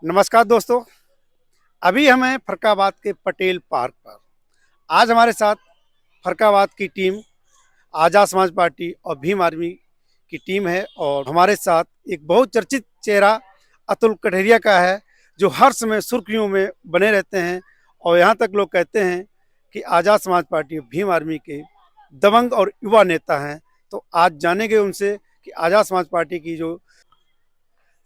नमस्कार दोस्तों। अभी हम हैं फरक्काबाद के पटेल पार्क पर। आज हमारे साथ फरक्काबाद की टीम आज़ाद समाज पार्टी और भीम आर्मी की टीम है और हमारे साथ एक बहुत चर्चित चेहरा अतुल कठेरिया का है, जो हर समय सुर्खियों में बने रहते हैं और यहाँ तक लोग कहते हैं कि आज़ाद समाज पार्टी और भीम आर्मी के दबंग और युवा नेता हैं। तो आज जानेंगे उनसे कि आज़ाद समाज पार्टी की जो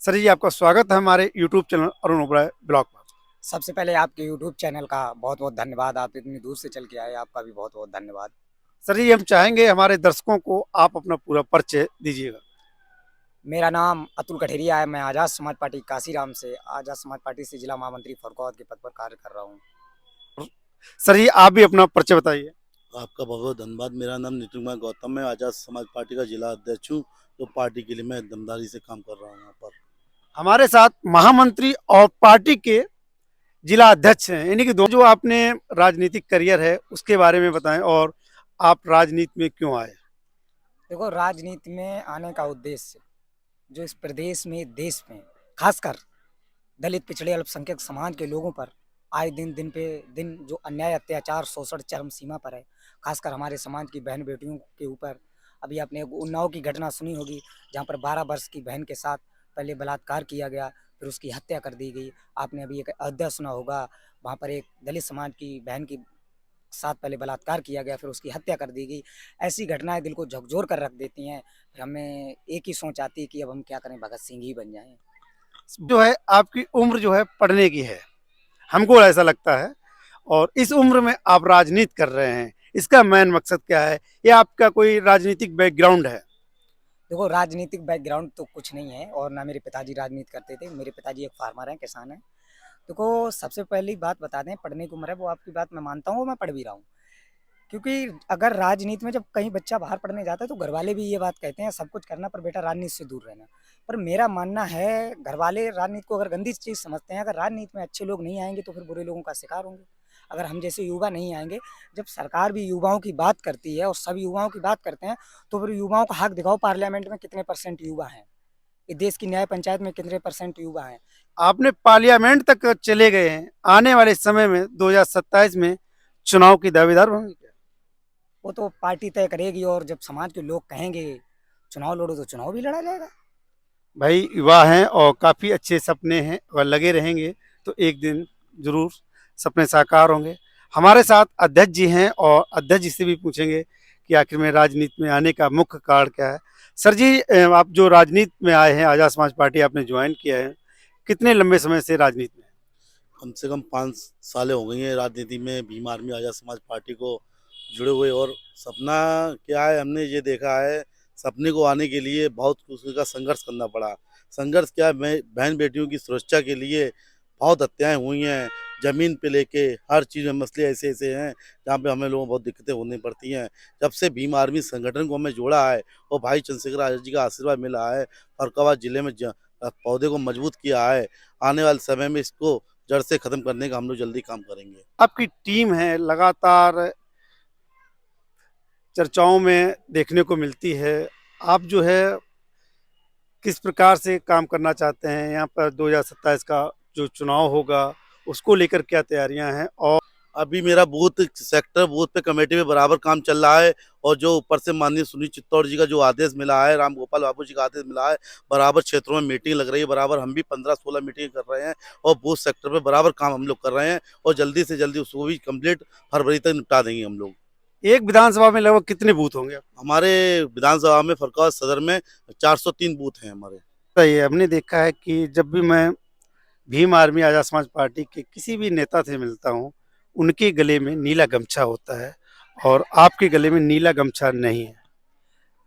सर जी, आपका स्वागत है हमारे YouTube channel Arun Oberoi blog पर। सबसे पहले आपके यूट्यूब चैनल का बहुत-बहुत धन्यवाद। आप इतनी दूर से चल के आए, आपका भी बहुत-बहुत धन्यवाद। सर जी, हम चाहेंगे हमारे दर्शकों को आप अपना पूरा परिचय दीजिएगा। मेरा नाम अतुल कठेरिया है, मैं आज़ाद समाज पार्टी काशीराम से आज़ाद समाज पार्टी से जिला महामंत्री फर्रुखाबाद के पद पर कार्य कर रहा हूँ। सर जी, आप भी अपना परिचय बताइए। आपका बहुत बहुत धन्यवाद। मेरा नाम नितिन कुमार गौतम है, आज़ाद समाज पार्टी का जिला अध्यक्ष हूँ। तो पार्टी के लिए मैं दमदारी से काम कर रहा हूँ यहाँ पर। हमारे साथ महामंत्री और पार्टी के जिला अध्यक्ष हैं, यानी कि दो जो आपने राजनीतिक करियर है उसके बारे में बताएं और आप राजनीति में क्यों आए। देखो, राजनीति में आने का उद्देश्य जो इस प्रदेश में, देश में, खासकर दलित, पिछड़े, अल्पसंख्यक समाज के लोगों पर आए दिन पे दिन जो अन्याय, अत्याचार, शोषण चरम सीमा पर है, खासकर हमारे समाज की बहन बेटियों के ऊपर। अभी आपने एक उन्नाव की घटना सुनी होगी, जहाँ पर 12 वर्ष की बहन के साथ पहले बलात्कार किया गया, फिर उसकी हत्या कर दी गई। आपने अभी एक अयोध्या सुना होगा, वहाँ पर एक दलित समाज की बहन की साथ पहले बलात्कार किया गया, फिर उसकी हत्या कर दी गई। ऐसी घटनाएं दिल को झकझोर कर रख देती हैं। फिर हमें एक ही सोच आती है कि अब हम क्या करें, भगत सिंह ही बन जाएं। जो है आपकी उम्र जो है पढ़ने की है, हमको ऐसा लगता है, और इस उम्र में आप राजनीति कर रहे हैं, इसका मेन मकसद क्या है? या आपका कोई राजनीतिक बैकग्राउंड है? देखो, राजनीतिक बैकग्राउंड तो कुछ नहीं है और ना मेरे पिताजी राजनीति करते थे। मेरे पिताजी एक फार्मर हैं, किसान हैं। देखो, सबसे पहली बात बता दें, पढ़ने की उम्र है, वो आपकी बात मैं मानता हूँ, मैं पढ़ भी रहा हूँ। क्योंकि अगर राजनीति में जब कहीं बच्चा बाहर पढ़ने जाता है तो घरवाले भी ये बात कहते हैं, सब कुछ करना पर बेटा राजनीति से दूर रहना। पर मेरा मानना है, घरवाले राजनीति को अगर गंदी चीज़ समझते हैं, अगर राजनीति में अच्छे लोग नहीं आएँगे तो फिर बुरे लोगों का शिकार होंगे। अगर हम जैसे युवा नहीं आएँगे, जब सरकार भी युवाओं की बात करती है और सब युवाओं की बात करते हैं, तो फिर युवाओं का हक दिखाओ, पार्लियामेंट में कितने परसेंट युवा हैं? इस देश की न्याय पंचायत में कितने परसेंट युवा हैं? आपने पार्लियामेंट तक चले गए हैं, आने वाले समय में 2027 में चुनाव की दावेदार होंगे क्या? वो तो पार्टी तय करेगी और जब समाज के लोग कहेंगे चुनाव लड़ो तो चुनाव भी लड़ा जाएगा। भाई, युवा हैं और काफ़ी अच्छे सपने हैं, अगर लगे रहेंगे तो एक दिन जरूर सपने साकार होंगे। हमारे साथ अध्यक्ष जी हैं और अध्यक्ष जी से भी पूछेंगे कि आखिर में राजनीति में आने का मुख्य कारण क्या है। सर जी, आप जो राजनीति में आए हैं, आज़ाद समाज पार्टी आपने ज्वाइन किया है, कितने लंबे समय से राजनीति में? कम से कम 5 सालें हो गई हैं राजनीति में, भीम आर्मी आज़ाद समाज पार्टी को जुड़े हुए। और सपना क्या है, हमने ये देखा है, सपने को आने के लिए बहुत कुछ का संघर्ष करना पड़ा। संघर्ष क्या है, मैं बहन बेटियों की सुरक्षा के लिए बहुत हत्याएं हुई हैं। ज़मीन पे लेके हर चीज़ में मसले ऐसे ऐसे हैं जहाँ पे हमें लोगों को बहुत दिक्कतें होनी पड़ती हैं। जब से भीम आर्मी संगठन को हमें जोड़ा है और भाई चंद्रशेखर आज़ाद जी का आशीर्वाद मिला है, फर्रुखाबाद जिले में पौधे को मजबूत किया है। आने वाले समय में इसको जड़ से खत्म करने का हम लोग जल्दी काम करेंगे। आपकी टीम है, लगातार चर्चाओं में देखने को मिलती है। आप जो है किस प्रकार से काम करना चाहते हैं? यहाँ पर 2027 का जो चुनाव होगा उसको लेकर क्या तैयारियां हैं? और अभी मेरा बूथ सेक्टर बूथ पे कमेटी में बराबर काम चल रहा है। और जो ऊपर से माननीय सुनील चित्तौड़ जी का जो आदेश मिला है, राम गोपाल बाबू जी का आदेश मिला है, बराबर क्षेत्रों में मीटिंग लग रही है। बराबर हम भी 15-16 मीटिंग कर रहे हैं और बूथ सेक्टर पे बराबर काम हम लोग कर रहे हैं और जल्दी से जल्दी उसको भी कंप्लीट फरवरी तक निपटा देंगे हम लोग। एक विधानसभा में लगभग कितने बूथ होंगे? हमारे विधानसभा में फर्रुखाबाद सदर में 403 बूथ हैं हमारे। सही है, हमने देखा है कि जब भी मैं भीम आर्मी आज़ाद समाज पार्टी के किसी भी नेता से मिलता हूँ, उनके गले में नीला गमछा होता है और आपके गले में नीला गमछा नहीं है।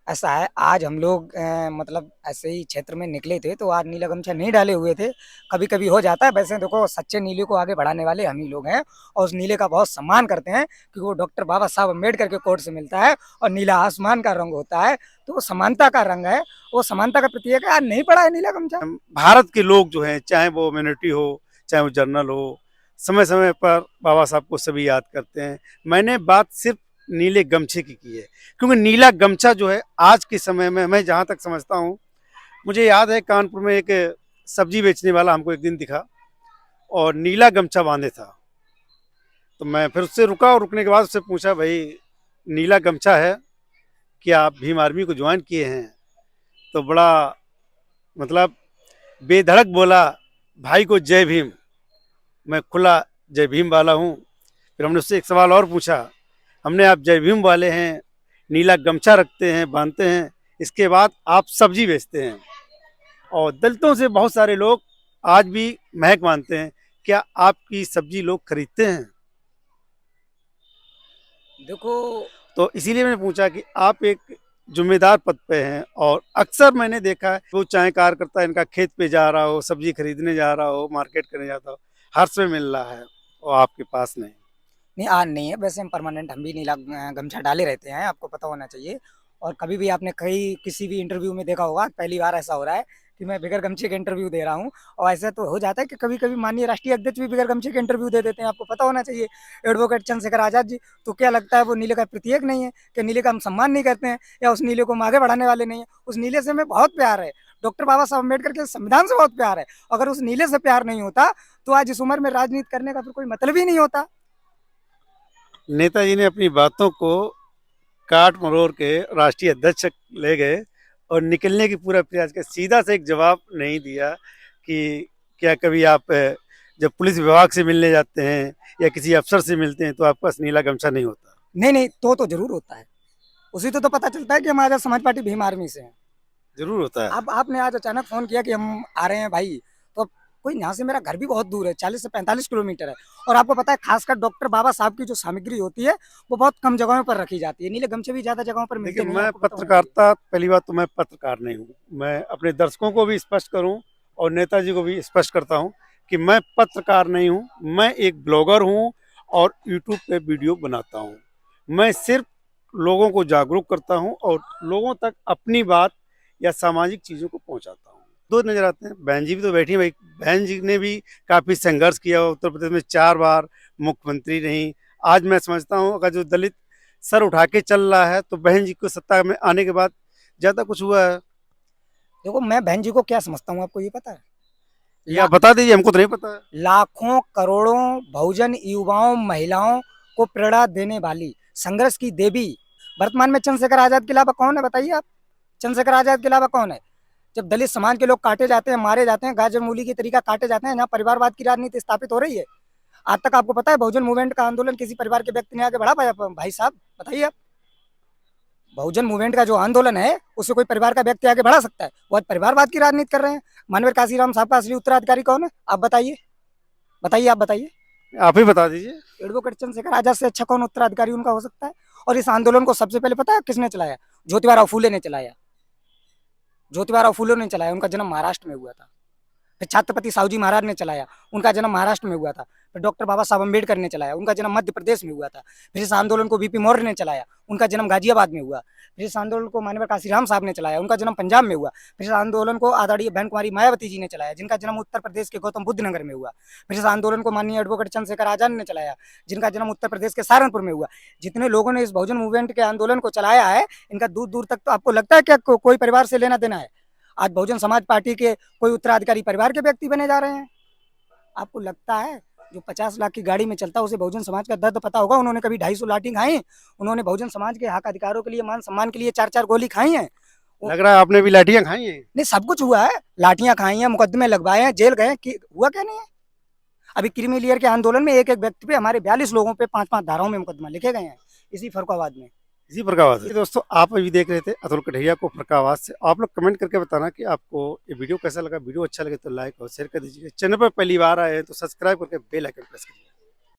ऐसा है, आज हम लोग मतलब ऐसे ही क्षेत्र में निकले थे तो आज नीला गमछा नहीं डाले हुए थे। कभी कभी हो जाता है। वैसे देखो, सच्चे नीले को आगे बढ़ाने वाले हम ही लोग हैं और उस नीले का बहुत सम्मान करते हैं, क्योंकि वो डॉक्टर बाबा साहब अम्बेडकर के कोट से मिलता है और नीला आसमान का रंग होता है, तो वो समानता का रंग है, वो समानता का प्रतीक है। आज नहीं पड़ा है नीला गमछा। भारत के लोग जो हैं, चाहे वो मिनिटी हो चाहे वो जर्नल हो, समय समय पर बाबा साहब को सभी याद करते हैं। मैंने बात सिर्फ नीले गमछे की है, क्योंकि नीला गमछा जो है आज के समय में, मैं जहाँ तक समझता हूँ, मुझे याद है कानपुर में एक सब्जी बेचने वाला हमको एक दिन दिखा, और नीला गमछा बांधे था। तो मैं फिर उससे रुका और रुकने के बाद उससे पूछा, भाई नीला गमछा है, क्या आप भीम आर्मी को ज्वाइन किए हैं? तो बड़ा मतलब बेधड़क बोला, भाई को जय भीम, मैं खुला जय भीम वाला हूँ। फिर हमने उससे एक सवाल और पूछा, हमने आप जय भीम वाले हैं, नीला गमछा रखते हैं, बांधते हैं, इसके बाद आप सब्जी बेचते हैं और दलितों से बहुत सारे लोग आज भी महक मानते हैं, क्या आपकी सब्जी लोग खरीदते हैं? देखो, तो इसीलिए मैंने पूछा कि आप एक जिम्मेदार पद पे हैं और अक्सर मैंने देखा है वो चाहे कार्यकर्ता इनका खेत पे जा रहा हो, सब्जी खरीदने जा रहा हो, मार्केट करने जाता हो, हर समय मिल रहा है और आपके पास नहीं। नहीं आज नहीं है, वैसे हम परमानेंट हम भी नीला गमछा डाले रहते हैं, आपको पता होना चाहिए। और कभी भी आपने कहीं किसी भी इंटरव्यू में देखा होगा, पहली बार ऐसा हो रहा है कि मैं बिगर गमछे के इंटरव्यू दे रहा हूँ। और ऐसा तो हो जाता है कि कभी कभी माननीय राष्ट्रीय अध्यक्ष भी बिगर गमछे के इंटरव्यू दे देते हैं, आपको पता होना चाहिए। एडवोकेट चंद्रशेखर आजाद जी, तो क्या लगता है वो नीले का प्रतीक नहीं है? कि नीले का हम सम्मान नहीं करते हैं या उस नीले को हम आगे बढ़ाने वाले नहीं है? उस नीले से हमें बहुत प्यार है, डॉक्टर बाबा साहब अम्बेडकर के संविधान से बहुत प्यार है। अगर उस नीले से प्यार नहीं होता तो आज इस उम्र में राजनीति करने का फिर कोई मतलब ही नहीं होता। नेताजी ने अपनी बातों को काट मरोड़ के राष्ट्रीय अध्यक्ष तक ले गए और निकलने की पूरा प्रयास किया, सीधा से एक जवाब नहीं दिया कि क्या कभी आप जब पुलिस विभाग से मिलने जाते हैं या किसी अफसर से मिलते हैं तो आपके पास नीला गमछा नहीं होता? नहीं नहीं, तो जरूर होता है। उसी तो पता चलता है कि हम आजाद समाज पार्टी भीम आर्मी से हैं। जरूर होता है। अब आपने आज अचानक फोन किया कि हम आ रहे हैं भाई, तो अब कोई यहाँ से, मेरा घर भी बहुत दूर है, 40 से 45 किलोमीटर है। और आपको पता है खासकर डॉक्टर बाबा साहब की जो सामग्री होती है वो बहुत कम जगहों पर रखी जाती है, नीले गमछे भी ज्यादा जगहों पर मिलते देखिए, नहीं हैं, मैं आपको पता होना चाहिए। पत्रकारिता, पहली बात तो मैं पत्रकार नहीं हूँ। मैं अपने दर्शकों को भी स्पष्ट करूँ और नेताजी को भी स्पष्ट करता हूँ कि मैं पत्रकार नहीं हूँ, मैं एक ब्लॉगर हूँ और यूट्यूब पे वीडियो बनाता हूँ। मैं सिर्फ लोगों को जागरूक करता हूँ और लोगों तक अपनी बात या सामाजिक चीज़ों को पहुँचाता हूँ। दो नज़र आते हैं, बहन जी भी तो बैठी हैं भाई, बहन जी ने भी काफ़ी संघर्ष किया, उत्तर प्रदेश में 4 बार मुख्यमंत्री रहीं। आज मैं समझता हूँ अगर जो दलित सर उठा के चल रहा है तो बहन जी को सत्ता में आने के बाद ज़्यादा कुछ हुआ है? देखो, मैं बहन जी को क्या समझता हूँ आपको ये पता है? या बता दीजिए, हमको तो नहीं पता है। लाखों करोड़ों बहुजन युवाओं महिलाओं को प्रेरणा देने वाली, संघर्ष की देवी वर्तमान में चंद्रशेखर आजाद के अलावा कौन है, बताइए आप? चंद्रशेखर आजाद के अलावा कौन है? जब दलित समाज के लोग काटे जाते हैं, मारे जाते हैं, गाजर मूली के तरीका काटे जाते हैं, जहाँ परिवारवाद की राजनीति स्थापित हो रही है, आज तक आपको पता है बहुजन मूवमेंट का आंदोलन किसी परिवार के व्यक्ति ने आगे बढ़ा पाया? भाई साहब बताइए आप। बहुजन मूवमेंट का जो आंदोलन है उससे कोई परिवार का व्यक्ति आगे बढ़ा सकता है? वो आज परिवारवाद की राजनीति कर रहे हैं। मानवीय काशीराम साहब का असली उत्तराधिकारी कौन है, आप बताइए? बताइए, आप बताइए। आप ही बता दीजिए। एडवोकेट चंद्रशेखर आजाद से अच्छा कौन उत्तराधिकारी उनका हो सकता है? और इस आंदोलन को सबसे पहले पता है किसने चलाया? ज्योतिबा फूले ने चलाया। ज्योतिबा फूले ने चलाया, उनका जन्म महाराष्ट्र में हुआ था। फिर छत्रपति साहूजी महाराज ने चलाया, उनका जन्म महाराष्ट्र में हुआ था। फिर डॉक्टर बाबा साहब अम्बेडकर ने चलाया, उनका जन्म मध्य प्रदेश में हुआ था। फिर इस आंदोलन को वीपी मौर्य ने चलाया, उनका जन्म गाजियाबाद में हुआ। फिर इस आंदोलन को माननीय काशीराम साहब ने चलाया, उनका जन्म पंजाब में हुआ। फिर इस आंदोलन को आदरणीय बहन कुमारी मायावती जी ने चलाया, जिनका जन्म उत्तर प्रदेश के गौतम बुद्ध नगर में हुआ। फिर इस आंदोलन को माननीय एडवोकेट चंद्रशेखर आजाद ने चलाया, जिनका जन्म उत्तर प्रदेश के सहारनपुर में हुआ। जितने लोगों ने इस बहुजन मूवमेंट के आंदोलन को चलाया है, इनका दूर दूर तक तो आपको लगता है क्या कोई परिवार से लेना देना है? आज बहुजन समाज पार्टी के कोई उत्तराधिकारी परिवार के व्यक्ति बने जा रहे हैं। आपको लगता है जो 50 लाख की गाड़ी में चलता है उसे बहुजन समाज का दर्द पता होगा? उन्होंने कभी 250 लाठी खाई? उन्होंने बहुजन समाज के हक अधिकारों के लिए, मान सम्मान के लिए 4-4 गोली खाई है? लग रहा है आपने भी लाठियां खाई हैं। नहीं, सब कुछ हुआ है, लाठियां खाई हैं, मुकदमे लगवाए हैं, जेल गए, हुआ क्या नहीं है? अभी क्रीमी लेयर के आंदोलन में एक एक व्यक्ति पे, हमारे 42 लोगों पे 5-5 धाराओं में मुकदमा लिखे गए हैं, इसी फर्रुखाबाद में। इसी फर्रुखाबाद से। दोस्तों, आप अभी देख रहे थे अतुल कठरिया को फर्रुखाबाद से। आप लोग कमेंट करके बताना कि आपको ये वीडियो कैसा लगा। वीडियो अच्छा लगे तो लाइक और शेयर कर दीजिए। चैनल पर पहली बार आए हैं तो सब्सक्राइब करके बेल आइकन प्रेस करिए।